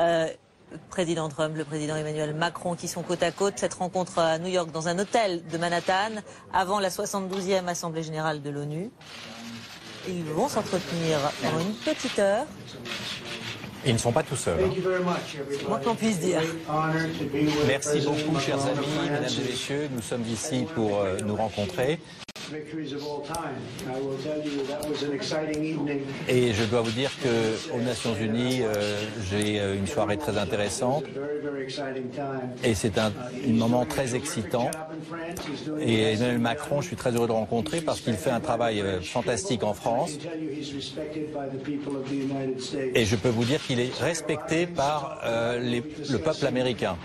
Le président Trump, le président Emmanuel Macron qui sont côte à côte. Cette rencontre à New York dans un hôtel de Manhattan avant la 72e Assemblée Générale de l'ONU. Ils vont s'entretenir pendant une petite heure. Ils ne sont pas tout seuls. C'est moins qu'on puisse dire. Merci beaucoup, chers amis, mesdames et messieurs. Nous sommes ici pour nous rencontrer. Et je dois vous dire qu'aux Nations Unies, j'ai une soirée très intéressante. Et c'est un moment très excitant. Et Emmanuel Macron, je suis très heureux de le rencontrer parce qu'il fait un travail fantastique en France. Et je peux vous dire qu'il est respecté par le peuple américain.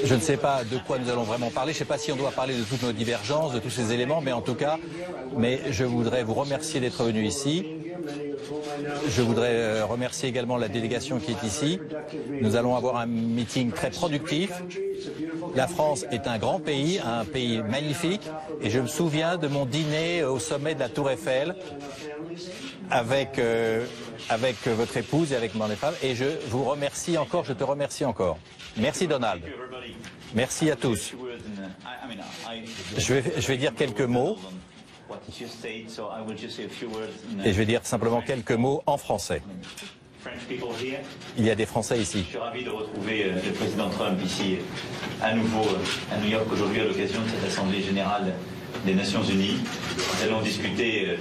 Je ne sais pas de quoi nous allons vraiment parler. Je ne sais pas si on doit parler de toutes nos divergences, de tous ces éléments, mais en tout cas, je voudrais vous remercier d'être venu ici. Je voudrais remercier également la délégation qui est ici. Nous allons avoir un meeting très productif. La France est un grand pays, un pays magnifique. Et je me souviens de mon dîner au sommet de la Tour Eiffel avec votre épouse et avec mon femme. Et je vous remercie encore, je te remercie encore. Merci Donald. Merci à tous. Je vais dire quelques mots. Et je vais dire simplement quelques mots en français. Il y a des Français ici. Je suis ravi de retrouver le président Trump ici à nouveau à New York aujourd'hui à l'occasion de cette Assemblée générale des Nations Unies. Nous allons discuter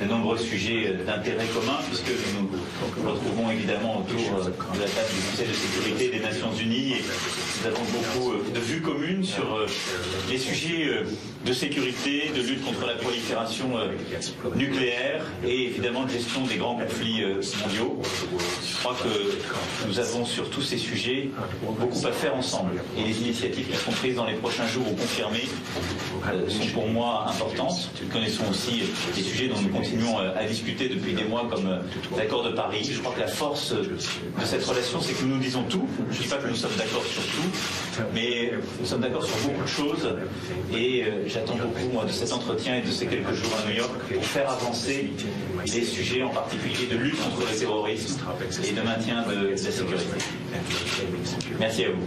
de nombreux sujets d'intérêt commun puisque nous nous retrouvons évidemment autour de la table du Conseil de sécurité des Nations Unies et nous avons beaucoup de vues communes sur les sujets de sécurité, de lutte contre la prolifération nucléaire et évidemment de gestion des grands conflits mondiaux. Je crois que nous avons sur tous ces sujets beaucoup à faire ensemble et les initiatives qui seront prises dans les prochains jours ou confirmées sont pour moi importantes. Nous connaissons aussi les sujets dont nous continuons à discuter depuis des mois comme l'accord de Paris. Je crois que la force de cette relation, c'est que nous nous disons tout. Je ne dis pas que nous sommes d'accord sur tout, mais nous sommes d'accord sur beaucoup de choses et j'attends beaucoup moi de cet entretien et de ces quelques jours à New York pour faire avancer les sujets en particulier de lutte contre le terrorisme et de maintien de la sécurité. Merci à vous.